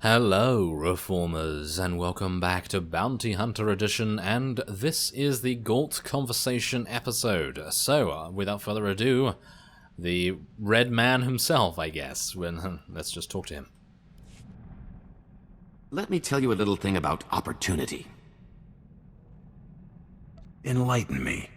Hello, Reformers, and welcome back to Bounty Hunter Edition, and this is the Gault Conversation episode. So, without further ado, the Red Man himself, I guess. Let's just talk to him. Let me tell you a little thing about opportunity. Enlighten me.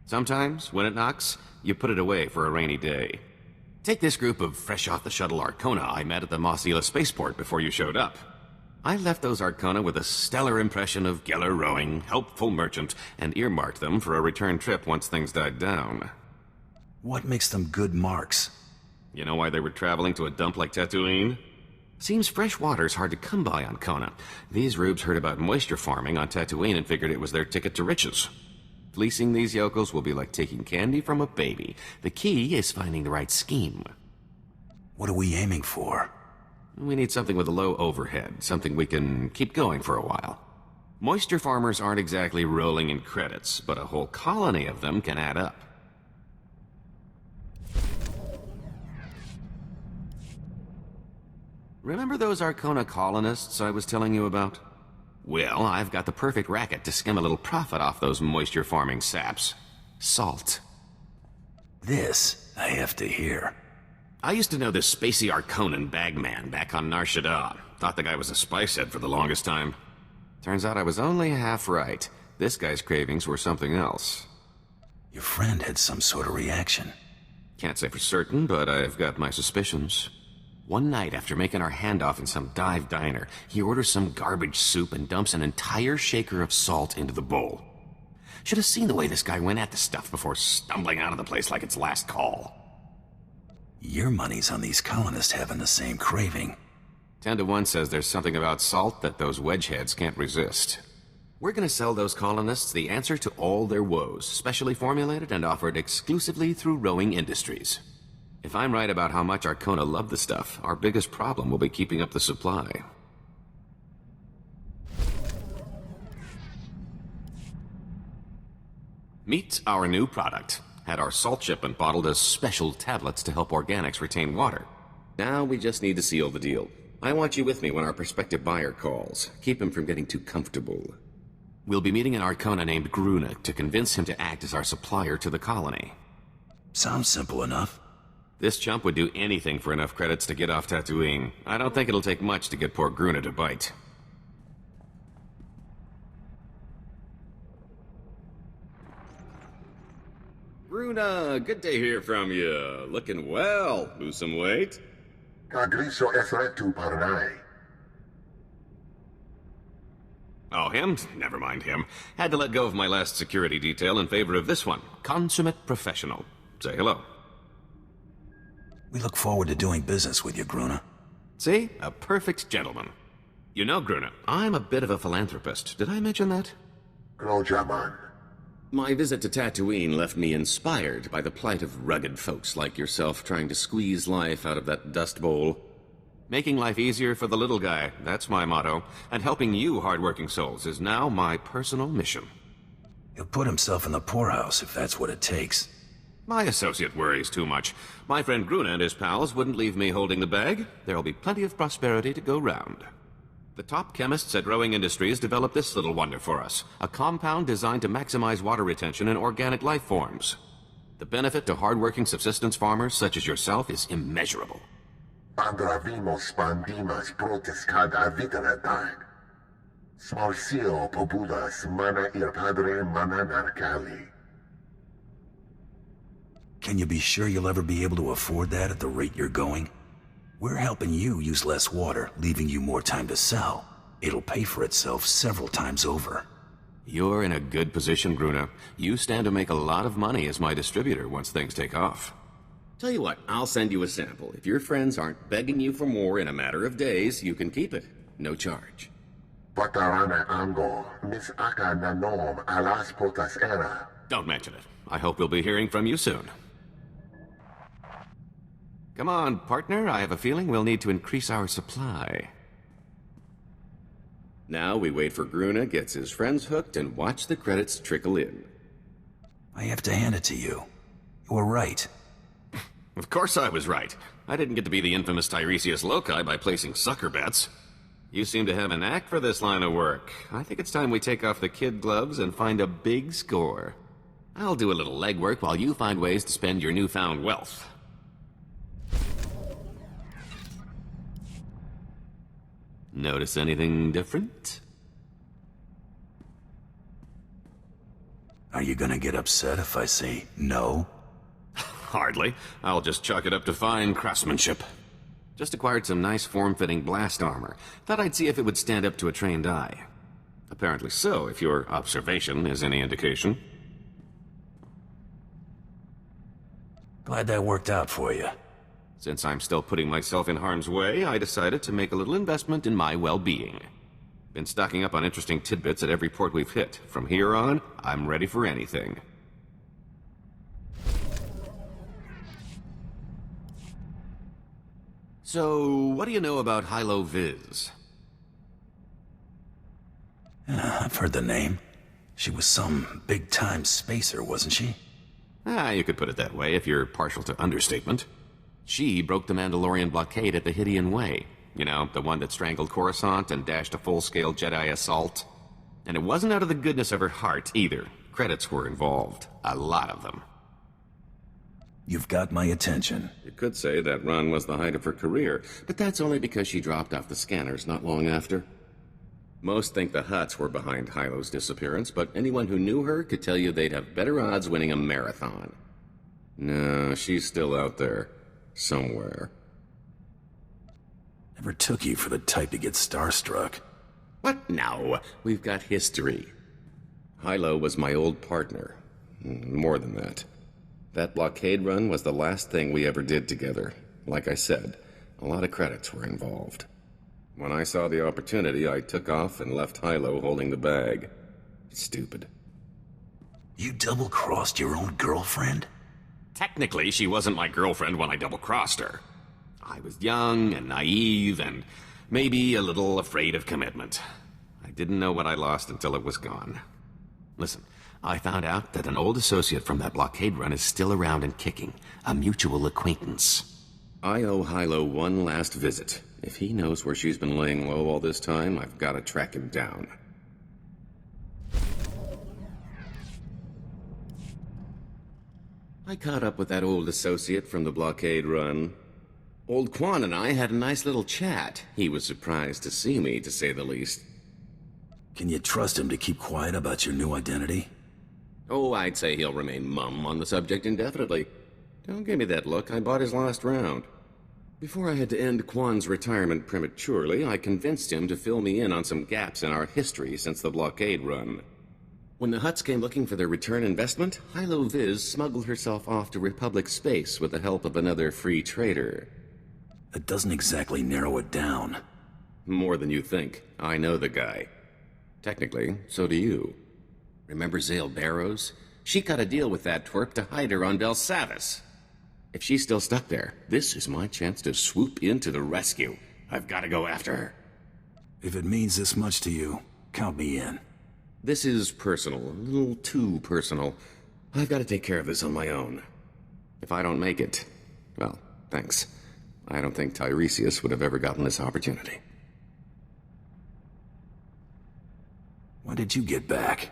Sometimes, when it knocks, you put it away for a rainy day. Take this group of fresh-off-the-shuttle Arcona I met at the Mossila spaceport before you showed up. I left those Arcona with a stellar impression of Geller rowing, helpful merchant, and earmarked them for a return trip once things died down. What makes them good marks? You know why they were traveling to a dump like Tatooine? Seems fresh water's hard to come by on Kona. These rubes heard about moisture farming on Tatooine and figured it was their ticket to riches. Fleecing these yokels will be like taking candy from a baby. The key is finding the right scheme. What are we aiming for? We need something with a low overhead, something we can keep going for a while. Moisture farmers aren't exactly rolling in credits, but a whole colony of them can add up. Remember those Arcona colonists I was telling you about? Well, I've got the perfect racket to skim a little profit off those moisture-farming saps. Salt. This I have to hear. I used to know this spacey Arconan bagman back on Nar Shaddaa. Thought the guy was a spice head for the longest time. Turns out I was only half right. This guy's cravings were something else. Your friend had some sort of reaction. Can't say for certain, but I've got my suspicions. One night after making our handoff in some dive diner, he orders some garbage soup and dumps an entire shaker of salt into the bowl. Should have seen the way this guy went at the stuff before stumbling out of the place like its last call. Your money's on these colonists having the same craving. 10 to 1 says there's something about salt that those wedgeheads can't resist. We're gonna sell those colonists the answer to all their woes, specially formulated and offered exclusively through Rowing Industries. If I'm right about how much Arcona love the stuff, our biggest problem will be keeping up the supply. Meet our new product. Had our salt shipment bottled as special tablets to help organics retain water. Now we just need to seal the deal. I want you with me when our prospective buyer calls. Keep him from getting too comfortable. We'll be meeting an Arcona named Gruna to convince him to act as our supplier to the colony. Sounds simple enough. This chump would do anything for enough credits to get off Tatooine. I don't think it'll take much to get poor Gruna to bite. Gruna, good to hear from you. Looking well. Lose some weight? Cagriso esretu parnai. Oh, him? Never mind him. Had to let go of my last security detail in favor of this one. Consummate professional. Say hello. We look forward to doing business with you, Gruna. See? A perfect gentleman. You know, Gruna, I'm a bit of a philanthropist. Did I mention that? Grojaman. My visit to Tatooine left me inspired by the plight of rugged folks like yourself trying to squeeze life out of that dust bowl. Making life easier for the little guy, that's my motto. And helping you hardworking souls is now my personal mission. He'll put himself in the poorhouse if that's what it takes. My associate worries too much. My friend Gruna and his pals wouldn't leave me holding the bag. There'll be plenty of prosperity to go round. The top chemists at Rowing Industries developed this little wonder for us. A compound designed to maximize water retention in organic life forms. The benefit to hardworking subsistence farmers such as yourself is immeasurable. Andravimos pandimas protescada viteradag. Smalsio populas mana ir padre mana narcali. Can you be sure you'll ever be able to afford that at the rate you're going? We're helping you use less water, leaving you more time to sell. It'll pay for itself several times over. You're in a good position, Gruna. You stand to make a lot of money as my distributor once things take off. Tell you what, I'll send you a sample. If your friends aren't begging you for more in a matter of days, you can keep it. No charge. Patarana ango, mis aka nanom alas potas era. Don't mention it. I hope we'll be hearing from you soon. Come on, partner. I have a feeling we'll need to increase our supply. Now we wait for Gruna gets his friends hooked and watch the credits trickle in. I have to hand it to you. You were right. Of course I was right. I didn't get to be the infamous Tiresias Loci by placing sucker bets. You seem to have a knack for this line of work. I think it's time we take off the kid gloves and find a big score. I'll do a little legwork while you find ways to spend your newfound wealth. Notice anything different? Are you gonna get upset if I say no? Hardly. I'll just chalk it up to fine craftsmanship. Just acquired some nice form-fitting blast armor. Thought I'd see if it would stand up to a trained eye. Apparently so, if your observation is any indication. Glad that worked out for you. Since I'm still putting myself in harm's way, I decided to make a little investment in my well-being. Been stocking up on interesting tidbits at every port we've hit. From here on, I'm ready for anything. So, what do you know about Hylo Viz? I've heard the name. She was some big-time spacer, wasn't she? You could put it that way if you're partial to understatement. She broke the Mandalorian blockade at the Hydian Way. You know, the one that strangled Coruscant and dashed a full-scale Jedi assault. And it wasn't out of the goodness of her heart, either. Credits were involved. A lot of them. You've got my attention. You could say that run was the height of her career, but that's only because she dropped off the scanners not long after. Most think the Hutts were behind Hylo's disappearance, but anyone who knew her could tell you they'd have better odds winning a marathon. No, she's still out there. Somewhere. Never took you for the type to get starstruck. What now? We've got history. Hylo was my old partner. More than that. That blockade run was the last thing we ever did together. Like I said, a lot of credits were involved. When I saw the opportunity, I took off and left Hylo holding the bag. Stupid. You double-crossed your own girlfriend? Technically, she wasn't my girlfriend when I double-crossed her. I was young and naive and maybe a little afraid of commitment. I didn't know what I lost until it was gone. Listen, I found out that an old associate from that blockade run is still around and kicking. A mutual acquaintance. I owe Hylo one last visit. If he knows where she's been laying low all this time, I've got to track him down. I caught up with that old associate from the blockade run. Old Quan and I had a nice little chat. He was surprised to see me, to say the least. Can you trust him to keep quiet about your new identity? Oh, I'd say he'll remain mum on the subject indefinitely. Don't give me that look. I bought his last round. Before I had to end Quan's retirement prematurely, I convinced him to fill me in on some gaps in our history since the blockade run. When the Hutts came looking for their return investment, Hylo Viz smuggled herself off to Republic space with the help of another free trader. That doesn't exactly narrow it down. More than you think. I know the guy. Technically, so do you. Remember Zale Barrows? She cut a deal with that twerp to hide her on Belsavis. If she's still stuck there, this is my chance to swoop in to the rescue. I've got to go after her. If it means this much to you, count me in. This is personal, a little too personal. I've got to take care of this on my own. If I don't make it, well, thanks. I don't think Tiresias would have ever gotten this opportunity. When did you get back?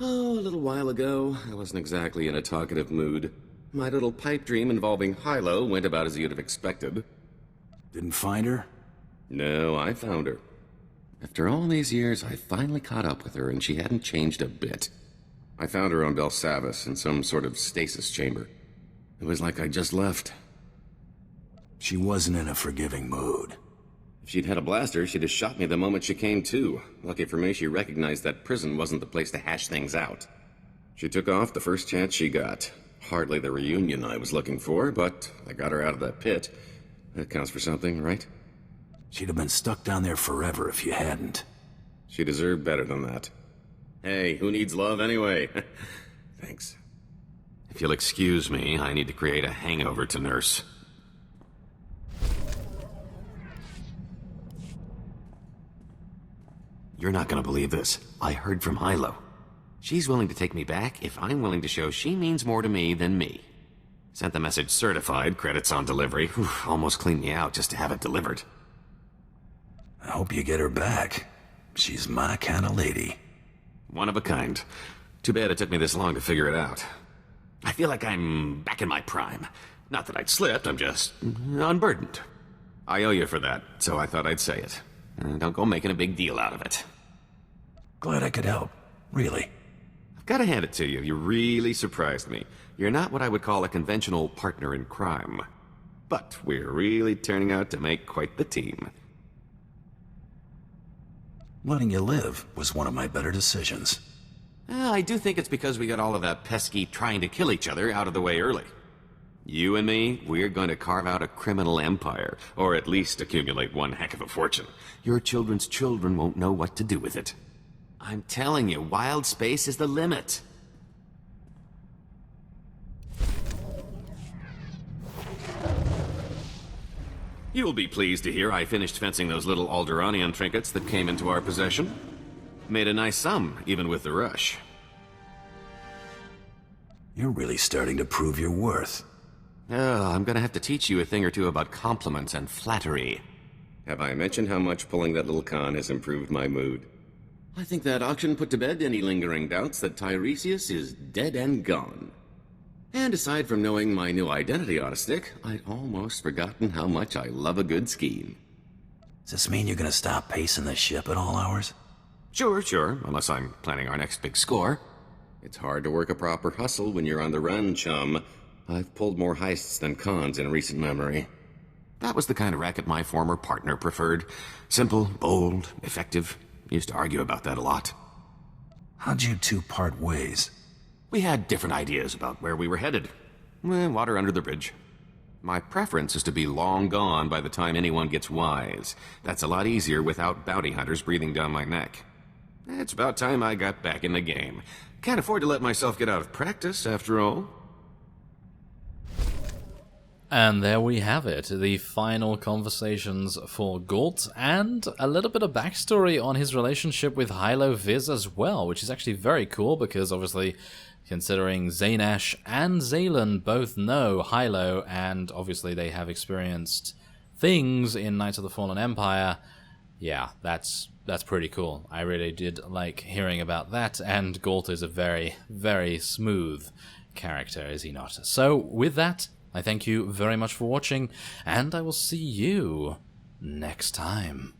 Oh, a little while ago. I wasn't exactly in a talkative mood. My little pipe dream involving Hylo went about as you'd have expected. Didn't find her? No, I found her. After all these years, I finally caught up with her, and she hadn't changed a bit. I found her on Belsavis in some sort of stasis chamber. It was like I just left. She wasn't in a forgiving mood. If she'd had a blaster, she'd have shot me the moment she came to. Lucky for me, she recognized that prison wasn't the place to hash things out. She took off the first chance she got. Hardly the reunion I was looking for, but I got her out of that pit. That counts for something, right? She'd have been stuck down there forever if you hadn't. She deserved better than that. Hey, who needs love anyway? Thanks. If you'll excuse me, I need to create a hangover to nurse. You're not gonna believe this. I heard from Hylo. She's willing to take me back if I'm willing to show she means more to me than me. Sent the message certified, credits on delivery. Whew, almost cleaned me out just to have it delivered. I hope you get her back. She's my kind of lady. One of a kind. Too bad it took me this long to figure it out. I feel like I'm back in my prime. Not that I'd slipped, I'm just unburdened. I owe you for that, so I thought I'd say it. Don't go making a big deal out of it. Glad I could help. Really. I've got to hand it to you. You really surprised me. You're not what I would call a conventional partner in crime. But we're really turning out to make quite the team. Letting you live was one of my better decisions. I do think it's because we got all of that pesky trying to kill each other out of the way early. You and me, we're going to carve out a criminal empire, or at least accumulate one heck of a fortune. Your children's children won't know what to do with it. I'm telling you, wild space is the limit. You'll be pleased to hear I finished fencing those little Alderanian trinkets that came into our possession. Made a nice sum, even with the rush. You're really starting to prove your worth. Oh, I'm gonna have to teach you a thing or two about compliments and flattery. Have I mentioned how much pulling that little con has improved my mood? I think that auction put to bed any lingering doubts that Tiresias is dead and gone. And aside from knowing my new identity ought to stick, I'd almost forgotten how much I love a good scheme. Does this mean you're gonna stop pacing the ship at all hours? Sure, unless I'm planning our next big score. It's hard to work a proper hustle when you're on the run, chum. I've pulled more heists than cons in recent memory. That was the kind of racket my former partner preferred. Simple, bold, effective. Used to argue about that a lot. How'd you two part ways? We had different ideas about where we were headed. Water under the bridge. My preference is to be long gone by the time anyone gets wise. That's a lot easier without bounty hunters breathing down my neck. It's about time I got back in the game. Can't afford to let myself get out of practice, after all. And there we have it, the final conversations for Gault, and a little bit of backstory on his relationship with Hylo Viz as well, which is actually very cool because obviously, considering Zaynash and Zaylan both know Hylo, and obviously they have experienced things in Knights of the Fallen Empire, yeah, that's pretty cool. I really did like hearing about that, and Gault is a very, very smooth character, is he not? So, with that, I thank you very much for watching, and I will see you next time.